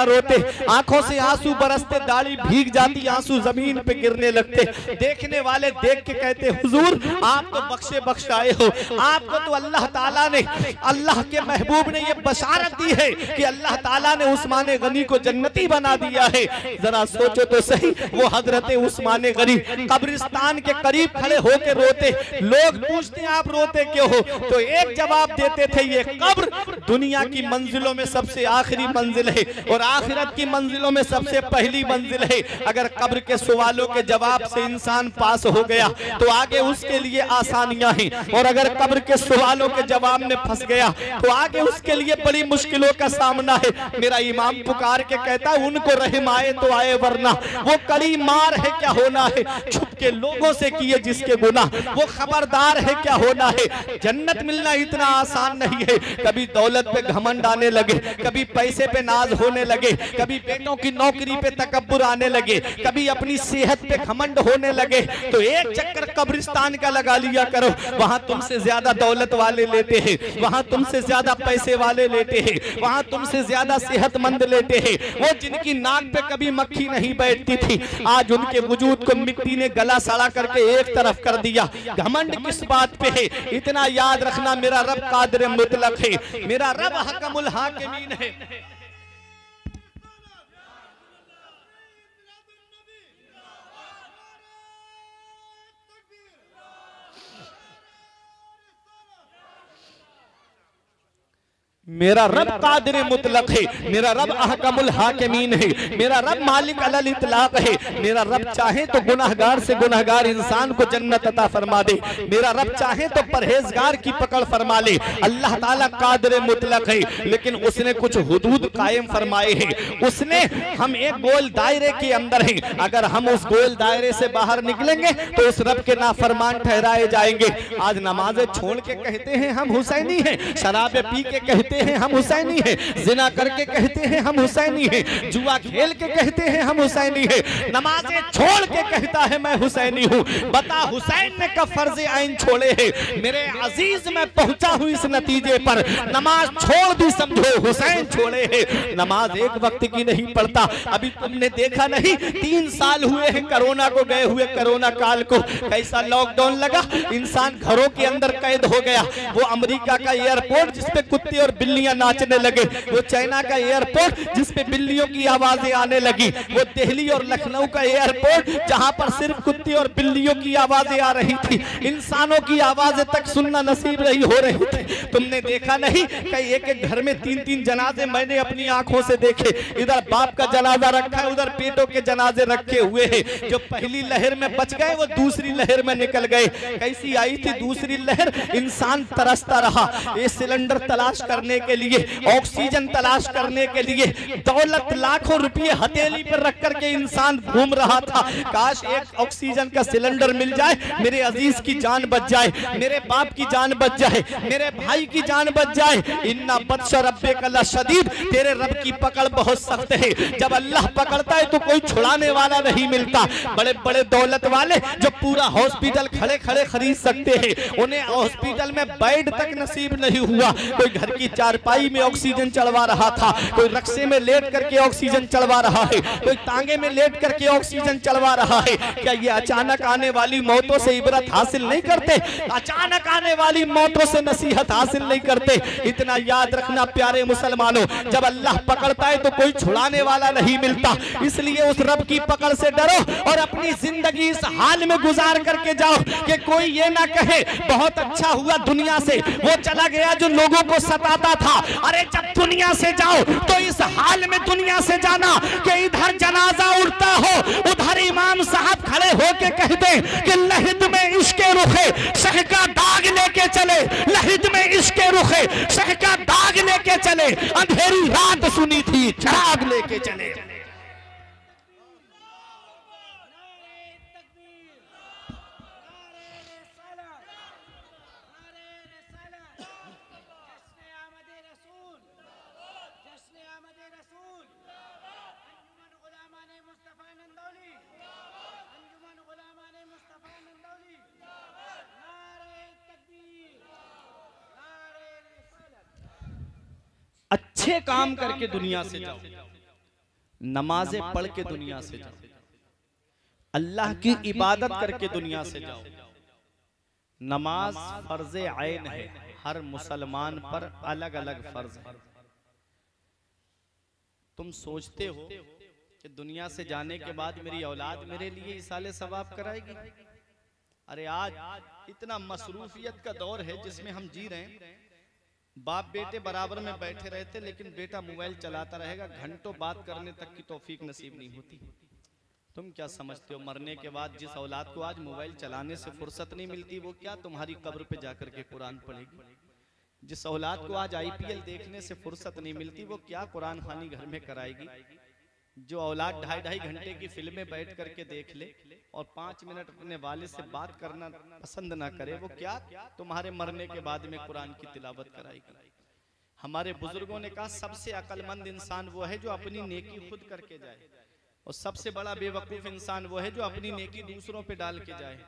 रोते, आंखों से आंसू बरसते, दाढ़ी भीग जाती, आंसू जमीन पे गिरने लगते। देखने वाले देख के कहते, हुजूर आप तो बख्शे बख्शाए हो, आपको तो अल्लाह ताला ने, अल्लाह के महबूब ने ये बशारत दी है कि अल्लाह ताला ने उस्मान गनी को जन्नती बना दिया है। जरा सोचो तो सही, वो हजरत उस्मान गनी कब्रिस्तान के करीब खड़े होकर रोते। लोग पूछते आप रोते क्यों हो? तो एक जवाब देते थे, ये कब्र दुनिया की मंजिलों में सबसे आखिरी मंजिल है और आखिरत की मंजिलों में सबसे पहली मंजिल है। अगर कब्र के सवालों के जवाब से इंसान पास हो गया तो आगे उसके लिए आसानियां हैं, और अगर कब्र के सवालों के जवाब में फंस गया तो आगे उसके लिए बड़ी मुश्किलों का सामना है। मेरा इमाम पुकार के कहता है, उनको रहम आए तो आए वरना वो कड़ी मार है क्या होना है, छुप के लोगों से किए जिसके गुनाह वो खबरदार है क्या होना है। जन्नत मिलना इतना आसान नहीं है। कभी दौलत पे घमंड आने लगे, कभी पैसे पे नाज होने लगे, कभी बेटों की नौकरी पे तकब्बुर आने लगे, कभी अपनी सेहत पे घमंड होने लगे, तो एक चक्कर कब्रिस्तान का लगा लिया करो। वहां तुमसे ज्यादा दौलत वाले लेते हैं, वहां तुमसे ज्यादा पैसे वाले लेते हैं, वहां तुमसे ज्यादा सेहतमंद लेते हैं। वो जिनकी नाक पे कभी मक्खी नहीं बैठती थी, आज उनके वजूद को मिट्टी ने गला सड़ा करके एक तरफ कर दिया। घमंड किस बात पे है? इतना याद रखना, मेरा रब कादिर मुतलक है, मेरा रब हकमुल हाकिमीन है। मेरा रब कादिर मुतलक है, मेरा रब अहकमुल हाकिमीन है, मेरा रब मालिक अलल इतलाक है। मेरा रब चाहे तो गुनाहगार से गुनाहगार इंसान को जन्नत अता फरमा दे, मेरा रब चाहे तो परहेजगार की पकड़ फरमा ले। अल्लाह ताला कादिर मुतलक है, लेकिन उसने कुछ हुदूद कायम फरमाए हैं। उसने, हम एक गोल दायरे के अंदर हैं, अगर हम उस गोल दायरे से बाहर निकलेंगे तो उस रब के नाफरमान ठहराए जाएंगे। आज नमाजें छोड़ के कहते हैं हम हुसैनी हैं, शराबे पी के कहते कहते हैं हम हुसैनी हैं, जिना करके कहते हैं हम हुसैनी हैं, जुआ खेल के कहते हैं हम हुसैनी हैं, नमाजें छोड़ के कहता है मैं हुसैनी हूँ। बता हुसैन ने कब फर्ज आइन छोड़े हैं? मेरे अजीज मैं पहुंचा हूँ इस नतीजे पर, नमाज छोड़ दी समझो हुसैन छोड़े हैं। नमाज एक वक्त की नहीं पढ़ता। अभी तुमने देखा नहीं 3 साल हुए हैं कोरोना को गए हुए, कोरोना काल को कैसा लॉकडाउन लगा, इंसान घरों के अंदर कैद हो गया। वो अमेरिका का एयरपोर्ट जिसपे कुत्ते और बिल्लियां नाचने लगे, वो चाइना का एयरपोर्ट जिसपे बिल्लियों की आवाजें आने लगी, वो दिल्ली और लखनऊ का एयरपोर्ट जहां पर सिर्फ कुत्ते और बिल्लियों की आवाजें आ रही थी, इंसानों की आवाजें तक सुनना नसीब नहीं हो रही थी। तुमने देखा नहीं कि एक एक घर में 3-3 जनाजे मैंने अपनी आंखों से देखे। इधर बाप का जनाजा रखा है, उधर बेटों के जनाजे रखे हुए हैं। जो पहली लहर में बच गए वो दूसरी लहर में निकल गए। कैसी आई थी दूसरी लहर? इंसान तरसता रहा ये सिलेंडर तलाश करने के लिए, ऑक्सीजन तलाश करने के लिए, दौलत लाखों रुपए हथेली पर रख करके इंसान घूम रहा था। काश एक ऑक्सीजन का सिलेंडर मिल जाए, मेरे अजीज की जान बच जाए, मेरे बाप की जान बच जाए, मेरे भाई की जान बच जाए। इन्ना बत्श रब्बे का शदीद, तेरे रब की पकड़ बहुत सख्त है। जब अल्लाह पकड़ता है तो कोई छुड़ाने वाला नहीं मिलता। बड़े बड़े दौलत वाले जो पूरा हॉस्पिटल खड़े खड़े खरीद सकते हैं, उन्हें हॉस्पिटल में बेड तक नसीब नहीं हुआ। कोई घर की चारपाई में ऑक्सीजन चढ़वा रहा था, कोई रक्शे में लेट करके ऑक्सीजन चढ़वा रहा है, कोई तांगे में लेट करके ऑक्सीजन चढ़वा रहा है। क्या ये अचानक आने वाली मौतों से इबरत हासिल नहीं करते? अचानक आने वाली मौतों से नसीहत हासिल नहीं करते? इतना याद रखना प्यारे मुसलमानों, जब अल्लाह पकड़ता है तो कोई छुड़ाने वाला नहीं मिलता। इसलिए उस रब की पकड़ से डरो और अपनी जिंदगी इस हाल में गुजार करके जाओ कि कोई ये ना कहे बहुत अच्छा हुआ दुनिया से वो चला गया जो लोगों को सताता था। अरे जब दुनिया से जाओ तो इस हाल में दुनिया से जाना कि इधर जनाजा उठता हो, उधर इमाम साहब खड़े होके कहते कि लहिद में इश्के रुखे शह का दाग लेके चले, लहिद में इश्के रुखे शह का दाग लेके चले, अंधेरी रात सुनी थी चिराग लेके चले। अच्छे काम करके दुनिया से जाओ, नमाजें पढ़ के दुनिया से जाओ, अल्लाह की इबादत करके दुनिया से जाओ। नमाज फर्ज आइन है, हर मुसलमान पर अलग अलग फर्ज है। तुम सोचते हो कि दुनिया से जाने के बाद मेरी औलाद मेरे लिए इसाले सवाब कराएगी? अरे आज इतना मसरूफियत का दौर है जिसमें हम जी रहे हैं। बाप बेटे बराबर में बैठे रहते, लेकिन बेटा मोबाइल चलाता रहेगा, घंटों बात करने तक की तौफीक नसीब नहीं होती। तुम क्या समझते हो मरने के बाद जिस औलाद को आज मोबाइल चलाने से फुर्सत नहीं मिलती, वो क्या तुम्हारी कब्र पे जाकर के कुरान पढ़ेगी? जिस औलाद को आज IPL देखने से फुर्सत नहीं मिलती, वो क्या कुरान खानी घर में कराएगी? जो औलाद 2.5 घंटे की फिल्में बैठ करके देख ले और 5 मिनट अपने वालिद से बात करना पसंद ना करे, वो क्या तुम्हारे मरने के बाद में कुरान की तिलावत कराएगी? हमारे बुजुर्गों ने कहा सबसे अक्लमंद इंसान वो है जो अपनी नेकी खुद करके जाए, और सबसे बड़ा बेवकूफ इंसान वो है जो अपनी नेकी दूसरों पे डाल के जाए।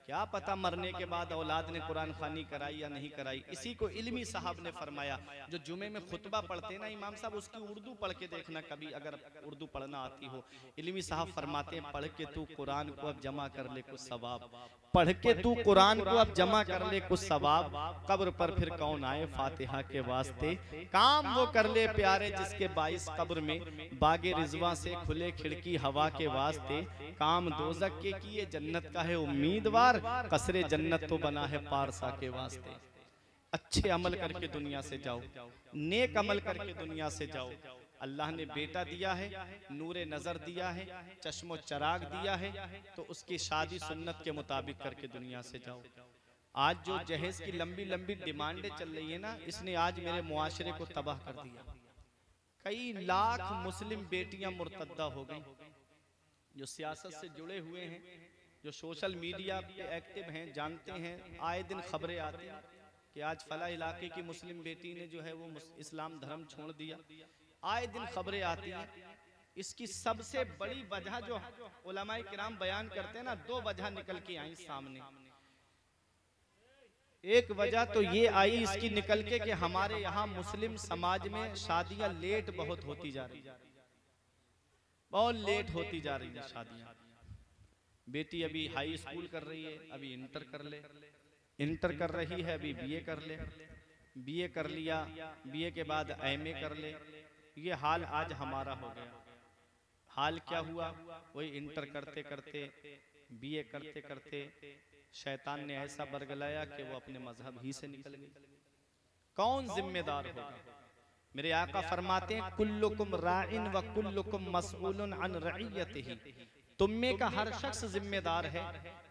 क्या पता मरने के बाद औलाद ने कुरान खानी कराई या नहीं कराई। इसी को इल्मी साहब ने फरमाया, जो जुमे में खुतबा पढ़ते ना इमाम साहब, उसकी उर्दू पढ़ के देखना कभी, अगर उर्दू पढ़ना आती हो। इल्मी साहब फरमाते हैं पढ़ के तू कुरान को अब जमा कर ले कुछ सवाब, पढ़ के तू कुरान को अब जमा कर ले कुछ सवाब, कब्र पर फिर कौन आए फातिहा के वास्ते, काम वो कर ले प्यारे जिसके 22 कब्र में बागे रिजवा से खुले खिड़की हवा के वास्ते, काम दोजक के किए जन्नत का है उम्मीदवार, कसरे जन्नत तो बना है पारसा के वास्ते। अच्छे अमल करके दुनिया से जाओ, नेक अमल करके दुनिया से जाओ। अल्लाह ने बेटा दिया है, नूरे नजर दिया है, चश्मो चराग दिया है, तो उसकी शादी सुन्नत के मुताबिक करके दुनिया से जाओ। आज जो जहेज की लंबी लंबी डिमांडें चल रही है ना, इसने आज मेरे मुआशरे को तबाह कर दिया। कई लाख मुस्लिम बेटियां मुर्तद्दा हो गई, जो सियासत से जुड़े हुए हैं, जो सोशल मीडिया पे एक्टिव हैं, जानते हैं, आए दिन खबरें आती हैं कि आज फला इलाके की मुस्लिम बेटी ने जो है वो इस्लाम धर्म छोड़ दिया। आए दिन खबरें आती हैं। इसकी सबसे बड़ी वजह जो उलमाए किराम बयान करते हैं ना, दो वजह निकल के आई सामने। एक वजह तो ये आई इसकी निकल के कि हमारे यहाँ मुस्लिम समाज में शादियां लेट बहुत होती जा रही, बहुत लेट होती जा रही है शादियां। बेटी अभी हाई स्कूल कर रही है, अभी इंटर कर ले, इंटर कर रही है, अभी बीए कर ले, बीए कर लिया, बीए के बाद एमए कर ले। ये हाल आज हमारा हो गया। हाल क्या हुआ? वही इंटर करते करते, बीए करते करते शैतान ने ऐसा बरगलाया कि वो अपने मजहब ही से निकल गई। कौन जिम्मेदार होगा? मेरे आका फरमाते हैं कुल्लुकुम राइन व कुल्लुकुम मसऊलुन अन रइयतिही। तुम में का हर शख्स जिम्मेदार है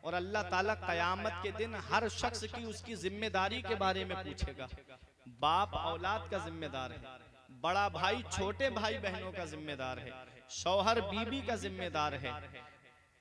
और अल्लाह ताला कयामत के दिन हर शख्स की उसकी जिम्मेदारी के बारे में पूछेगा। बाप औलाद का जिम्मेदार है, बड़ा भाई छोटे भाई बहनों का जिम्मेदार है, शौहर बीबी का जिम्मेदार है,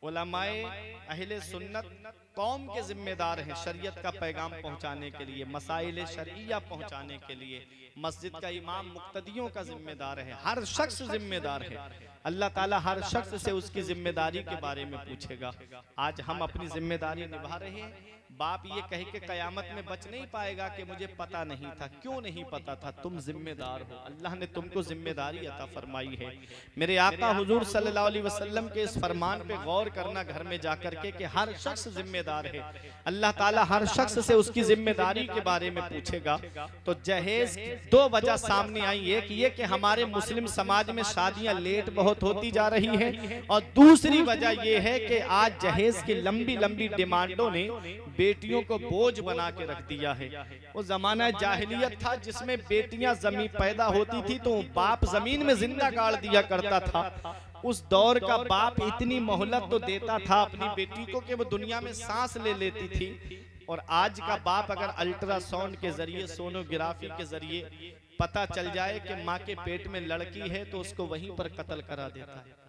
उलमाए अहले सुन्नत कौम के जिम्मेदार हैं शरीयत का पैगाम पहुंचाने के लिए, मसाइल शरइया पहुंचाने के लिए। मस्जिद का इमाम मुक्तदियों का जिम्मेदार है, हर शख्स जिम्मेदार है। अल्लाह ताला हर शख्स से उसकी जिम्मेदारी के बारे में पूछेगा। आज हम अपनी जिम्मेदारी निभा रहे हैं। बाप ये कह के कयामत में बच नहीं पाएगा कि मुझे पता नहीं था। क्यों नहीं पता था? तुम जिम्मेदार हो, अल्लाह ने तुमको जिम्मेदारी अता फरमाई है। मेरे आका हुजूर सल्लल्लाहु अलैहि वसल्लम के इस फरमान पे गौर करना घर में जाकर के कि हर शख्स जिम्मेदार है। अल्लाह ताला हर शख्स से उसकी जिम्मेदारी के बारे में पूछेगा। तो जहेज दो वजह सामने आई, एक ये कि हमारे मुस्लिम समाज में शादियां लेट बहुत होती जा रही है, और दूसरी वजह ये है कि आज जहेज की लंबी लंबी डिमांडों ने बेटियों को बोझ बना के रख दिया है। वो जमाना जाहिलियत था जिसमें बेटियां जमीन पैदा होती थी तो बाप जमीन में जिंदा गाड़ दिया करता था। उस दौर का बाप इतनी मोहलत तो देता था अपनी बेटी को कि वो दुनिया में सांस ले लेती थी। और आज का बाप अगर अल्ट्रासाउंड के जरिए, सोनोग्राफी के जरिए पता चल जाए कि माँ के पेट में लड़की है तो उसको वहीं पर कत्ल करा देता है।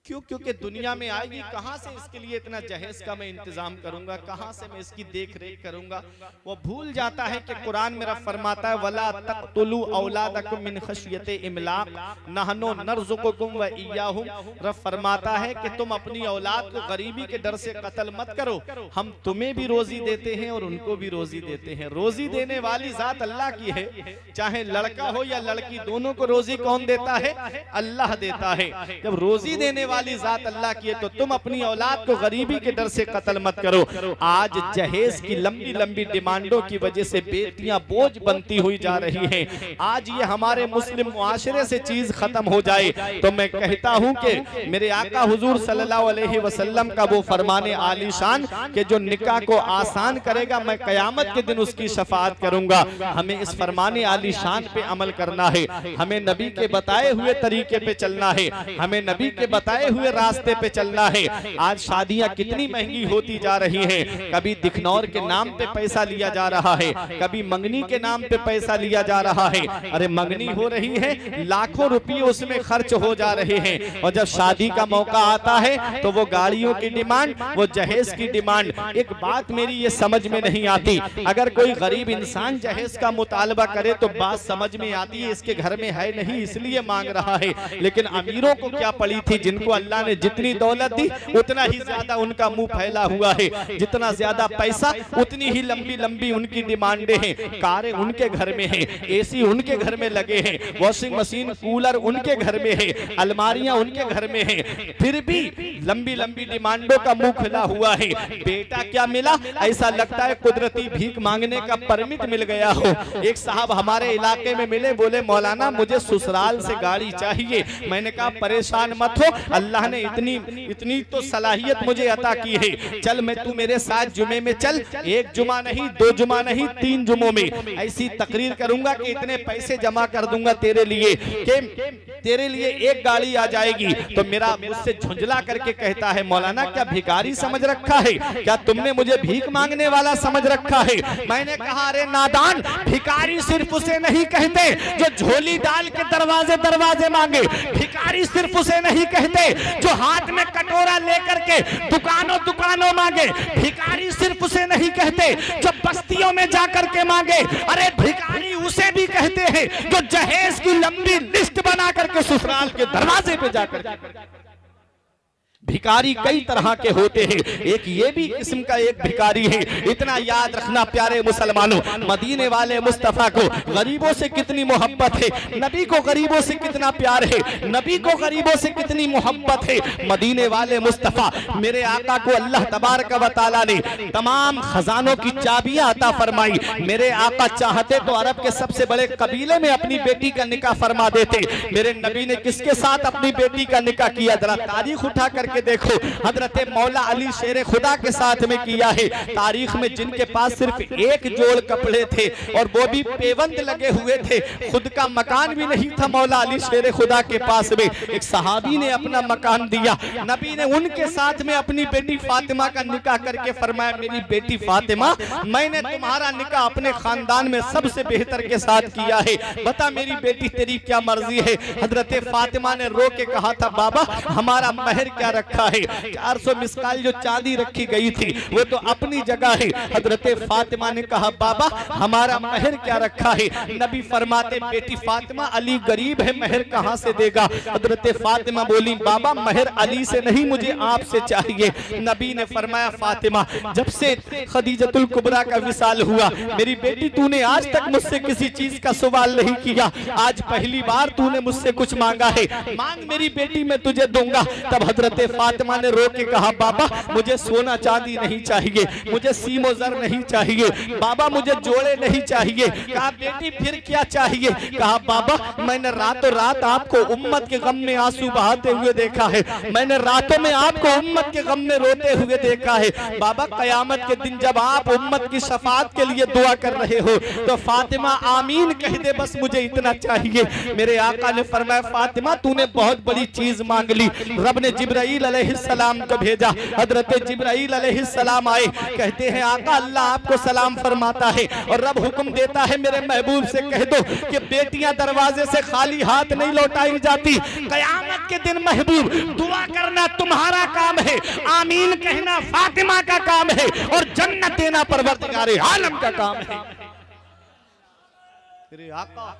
क्यों? क्योंकि दुनिया में आएगी कहां से इसके लिए इतना जहेज का मैं इंतजाम करूंगा, कहां से मैं इसकी देख रेख करूंगा। वो भूल जाता है कि कुरान मेरा फरमाता है वला तक़तुलू औलादकुम मिन खशियते इमलाक नहनु नरज़ुकुकुम व इय्याहुम। रब फरमाता है कि तुम अपनी औलाद को गरीबी के डर से कत्ल मत करो, हम तुम्हें भी रोजी देते हैं और उनको भी रोजी देते हैं। रोजी देने वाली जात अल्लाह की है, चाहे लड़का हो या लड़की, दोनों को रोजी कौन देता है? अल्लाह देता है। जब रोजी देने वाली जात अल्लाह की है तो तुम अपनी औलाद को गरीबी के डर से कत्ल मत करो। आज जहेज की लंबी लंबी डिमांडों की वजह से बेटियां बोझ बनती हुई जा रही हैं। आज ये हमारे मुस्लिम मुआशरे से चीज खत्म हो जाए तो मैं कहता हूं कि मेरे आका हुजूर सल्लल्लाहु अलैहि वसल्लम का वो फरमाने आलीशान कि जो निकाह को आसान करेगा मैं कयामत के दिन उसकी शफाअत करूंगा। हमें इस फरमाने आलीशान पे अमल करना है, हमें नबी के बताए हुए तरीके पे चलना है, हमें नबी के बताए हुए रास्ते पे चलना है। आज शादियां कितनी महंगी होती जा रही हैं। कभी दिखनौर के नाम पे पैसा लिया जा रहा है, कभी मंगनी के नाम पे पैसा लिया जा रहा है। अरे मंगनी हो रही है, लाखों रुपये उसमें खर्च हो जा रहे हैं, और जब शादी का मौका आता है तो वो गाड़ियों की डिमांड, वो जहेज की डिमांड। एक बात मेरी ये समझ में नहीं आती, अगर कोई गरीब इंसान जहेज का मुतालबा करे तो बात समझ में आती है इसके घर में है नहीं इसलिए मांग रहा है। लेकिन अमीरों को क्या पड़ी थी, जिनको अल्लाह ने जितनी दौलत दी उतना ही ज्यादा उनका मुंह फैला हुआ है, जितना ज्यादा पैसा उतनी ही लंबी लंबी उनकी डिमांडें हैं। कारें उनके घर में हैं, एसी उनके घर में लगे हैं, वॉशिंग मशीन कूलर उनके घर में है, अलमारियां उनके घर में हैं, फिर भी लंबी लंबी डिमांडों का मुंह खुला हुआ है। बेटा क्या मिला? ऐसा लगता है कुदरती भीख मांगने का परमिट मिल गया हो। एक साहब हमारे इलाके में मिले, बोले मौलाना मुझे ससुराल से गाड़ी चाहिए। मैंने कहा परेशान मत हो, अल्लाह ने इतनी तो सलाहियत मुझे अता की है, चल मैं तू मेरे साथ जुमे में चल, एक जुमा नहीं, दो जुमा नहीं, 3 जुमों में ऐसी तकरीर करूंगा कि इतने पैसे जमा कर दूंगा तेरे लिए कि तेरे लिए एक गाड़ी आ जाएगी। तो मेरा मुझसे झुंझला करके कहता है मौलाना क्या भिखारी समझ रखा है, क्या तुमने मुझे भीख मांगने वाला समझ रखा है? मैंने कहा अरे नादान, भिखारी सिर्फ उसे नहीं कहते जो झोली डाल के दरवाजे दरवाजे मांगे, भिखारी सिर्फ उसे नहीं कहते जो हाथ में कटोरा लेकर के दुकानों दुकानों मांगे। भिखारी सिर्फ उसे नहीं कहते जो बस्तियों में जाकर के मांगे, अरे भिखारी उसे भी कहते हैं जो जहेज की लंबी लिस्ट बना करके ससुराल के दरवाजे पे जाकर। भिखारी कई तरह के होते हैं, एक ये भी किस्म का एक भिखारी है। इतना याद रखना प्यारे मुसलमानों, मदीने वाले मुस्तफा को गरीबों से कितनी मोहब्बत है, नबी को गरीबों से कितना प्यार है, नबी को गरीबों से कितनी मोहब्बत है। मदीने वाले मुस्तफा मेरे आका को अल्लाह तबारक व तआला ने तमाम खजानों की चाबियां अता फरमाई। मेरे आका चाहते तो अरब के सबसे बड़े कबीले में अपनी बेटी का निकाह फरमा देते। मेरे नबी ने किसके साथ अपनी बेटी का निकाह किया, जरा तारीख उठा करके देखो। हजरत मौला अली शेर खुदा के साथ में किया है। तारीख में जिनके पास सिर्फ एक जोड़ कपड़े थे और वो भी पेवंद लगे हुए थे, खुद का मकान भी नहीं था मौला अली शेर खुदा के पास में, एक सहाबी ने अपना मकान दिया। नबी ने उनके साथ में अपनी बेटी फातिमा का निकाह करके फरमाया, मेरी बेटी फातिमा, मैंने तुम्हारा निकाह अपने खानदान में सबसे बेहतर के साथ किया है, बता मेरी बेटी तेरी क्या मर्जी है। हजरत फातिमा ने रो के कहा था, बाबा हमारा महर क्या रखा है, 400 मिसकाल जो चांदी रखी गई थी वो तो अपनी जगह है। हजरत फातिमा ने कहा, बाबा हमारा महर क्या रखा है। नबी फरमाते, बेटी फातिमा अली गरीब है, महर कहां से देगा। हजरत फातिमा बोली, बाबा महर अली से नहीं मुझे आपसे चाहिए। नबी ने फरमाया, फातिमा जब से खदीजतुल कुबरा का विसाल हुआ, मेरी बेटी तूने आज तक मुझसे किसी चीज का सवाल नहीं किया, आज पहली बार तूने मुझसे कुछ मांगा है, मांग मेरी बेटी मैं तुझे दूंगा। तब हजरत फातिमा ने रो के कहा, बाबा मुझे सोना चांदी नहीं चाहिए, मुझे सीमो जर नहीं चाहिए, बाबा मुझे जोड़े नहीं चाहिए। कहा बेटी फिर क्या चाहिए। कहा बाबा मैंने रातों रात आपको उम्मत के गम में आंसू बहाते हुए देखा है, मैंने रातों में आपको उम्मत के गम में रोते हुए देखा है। बाबा कयामत के दिन जब आप उम्मत की शफाअत के लिए दुआ कर रहे हो तो फातिमा आमीन कह दे, बस मुझे इतना चाहिए। मेरे आका ने फरमाया, फातिमा तूने बहुत बड़ी चीज मांग ली। रब ने जिब्राइल अलैहिस्सलाम को भेजा। हजरत जिब्राइल अलैहिस्सलाम आए, कहते हैं आका अल्लाह आपको सलाम फरमाता है और रब हुक्म देता है मेरे महबूब से कह दो कि बेटियां दरवाजे से खाली हाथ नहीं लौटाई जाती। कयामत के दिन महबूब दुआ करना तुम्हारा काम है, आमीन कहना फातिमा का काम है और जन्नत देना परवरदिगारे आलम का काम है। तेरे आका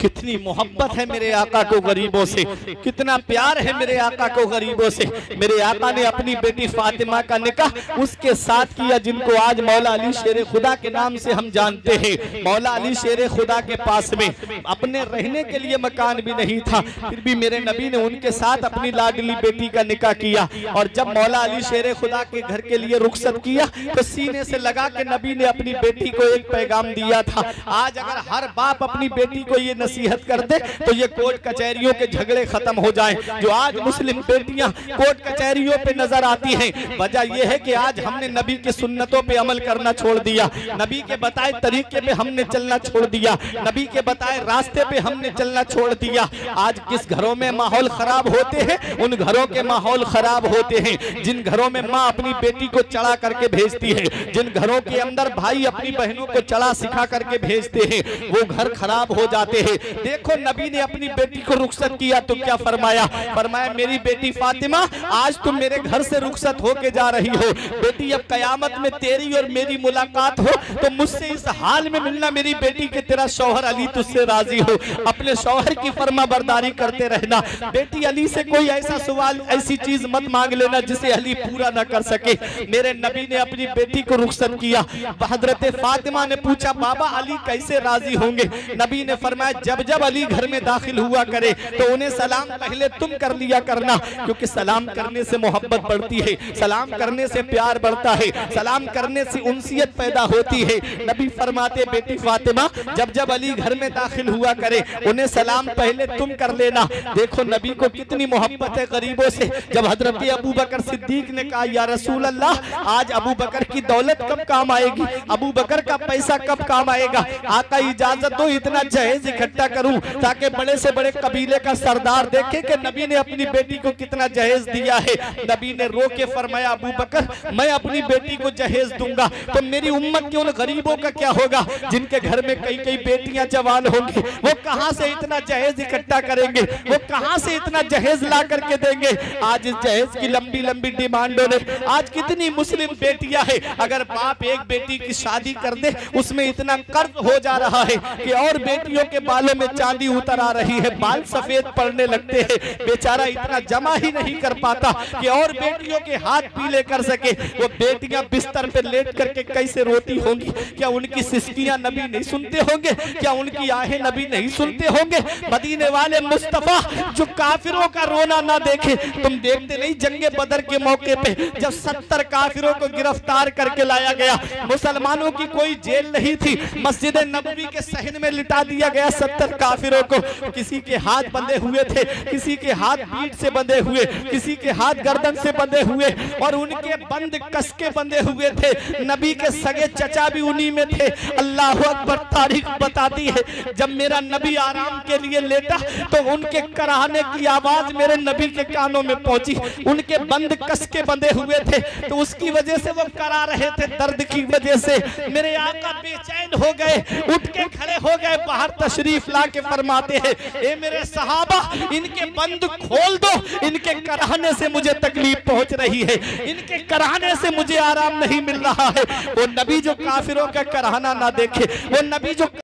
कितनी मोहब्बत है मेरे आका को गरीबों से, कितना प्यार है मेरे आका को गरीबों से। मेरे आका ने अपनी बेटी फातिमा का निकाह उसके साथ किया जिनको आज मौला अली शेर खुदा के नाम से हम जानते हैं। मौला अली शेर खुदा के पास में अपने रहने के लिए मकान भी नहीं था, फिर भी मेरे नबी ने उनके साथ अपनी लाडली बेटी का निकाह किया। और जब मौला अली शेर खुदा के घर के लिए रुखसत किया तो सीने से लगा के नबी ने अपनी बेटी को एक पैगाम दिया था। आज अगर हर बाप अपनी बेटी को ये नसीहत कर दे तो ये कोर्ट कचहरियों के झगड़े खत्म हो जाएं। जो आज मुस्लिम बेटियां कोर्ट कचहरियों पे नजर आती हैं, वजह यह है कि आज हमने नबी की सुन्नतों पे अमल करना छोड़ दिया, नबी के बताए तरीके पे हमने चलना छोड़ दिया, नबी के बताए रास्ते पे हमने चलना छोड़ दिया। आज किस घरों में माहौल खराब होते हैं, उन घरों के माहौल खराब होते हैं जिन घरों में माँ अपनी बेटी को चढ़ा करके भेजती है, जिन घरों के अंदर भाई अपनी बहनों को चढ़ा सिखा करके भेजते हैं, वो घर खराब हो जाते हैं। देखो नबी ने अपनी बेटी को रुखसत किया तो क्या फरमाया, फरमाया मेरी बेटी फातिमा आज तुम मेरे घर से रुखसत होके जा रही हो, बेटी अब कयामत में तेरी और मेरी मुलाकात हो तो मुझसे इस हाल में मिलना मेरी बेटी के तेरा शौहर अली तुझसे राजी हो, अपने शौहर की फर्मा बरदारी करते रहना। बेटी अली से कोई ऐसा सवाल ऐसी चीज मत मांग लेना जिसे अली पूरा न कर सके। मेरे नबी ने अपनी बेटी को रुखसत किया। हजरत फातिमा ने पूछा बाबा अली कैसे राजी होंगे। नबी ने फरमाया जब जब अली घर में दाखिल हुआ करे तो उन्हें सलाम पहले तुम कर लिया करना, क्योंकि सलाम करने से मोहब्बत बढ़ती है, सलाम करने से प्यार बढ़ता है, सलाम करने से उनसियत पैदा होती है। नबी फरमाते बेटी फातिमा जब जब अली घर में दाखिल हुआ करे उन्हें सलाम पहले तुम कर लेना। देखो नबी को कितनी मोहब्बत है गरीबों से। जब हजरत अबू बकर सिद्दीक ने कहा या रसूल अल्लाह, आज अबू बकर की दौलत कब काम आएगी, अबू बकर का पैसा कब काम आएगा, आका इजाजत दो इतना जहेज इकट्ठा करूं ताकि बड़े से बड़े कबीले का सरदार देखे कि नबी ने अपनी बेटी को कितना जहेज दिया है। नबी ने रो के फरमाया अबू बकर मैं अपनी बेटी को जहेज दूंगा, तो मेरी उम्मत के उन गरीबों का क्या होगा जिनके घर में कई कई बेटियां जवान होंगी, वो कहां से इतना जहेज इकट्ठा करेंगे, वो कहां से इतना जहेज ला करके देंगे। आज इस जहेज की लंबी लंबी डिमांडों ने, आज कितनी मुस्लिम बेटियां हैं, अगर बाप एक बेटी की शादी कर दे उसमें इतना कर्ज हो जा रहा है कि और बेटियों के बालों में चांदी उतर आ रही है, बाल सफेद पड़ने लगते हैं, बेचारा इतना जमा ही नहीं कर पाता कि और बेटियों के हाथ पीले कर सके। वो बेटियां बिस्तर पे लेट करके कैसे रोती होंगी, क्या उनकी सिसकियां नबी नहीं सुनते होंगे, क्या उनकी आहें नबी नहीं सुनते होंगे। मदीने वाले मुस्तफा जो काफिरों का रोना ना देखे, तुम देखते नहीं जंगे बदर के मौके पे जब 70 काफिरों को गिरफ्तार करके लाया गया, मुसलमानों की कोई जेल नहीं थी, मस्जिद नबवी के सहन में लिटा दिया गया 70 काफिरों को। किसी के हाथ बंधे हुए थे, किसी के हाथ पीठ से बंधे हुए, किसी के हाथ गर्दन से बंधे हुए और उनके बंद कस के बंधे हुए थे। नबी के सगे चचा भी उन्हीं में थे। अल्लाह अकबर, तारीख बताती है जब मेरा नबी आराम के लिए लेटा तो उनके कराहने की आवाज मेरे नबी के कानों में पहुंची। उनके बंद कस के बंधे हुए थे तो उसकी वजह से वो करा रहे थे, दर्द की वजह से मेरे आका बेचैन हो गए, उठ के खड़े हो गए, बाहर तशरीफ ला के फरमाते हैं ए मेरे सहाबा इनके बंद खोल दो, इनके कराहने से मुझे तकलीफ पहुंच रही है, इनके कराहने से मुझे आराम नहीं मिल रहा है। वो नबी जो काफिरों का कराहना ना देखे, वो नबी जो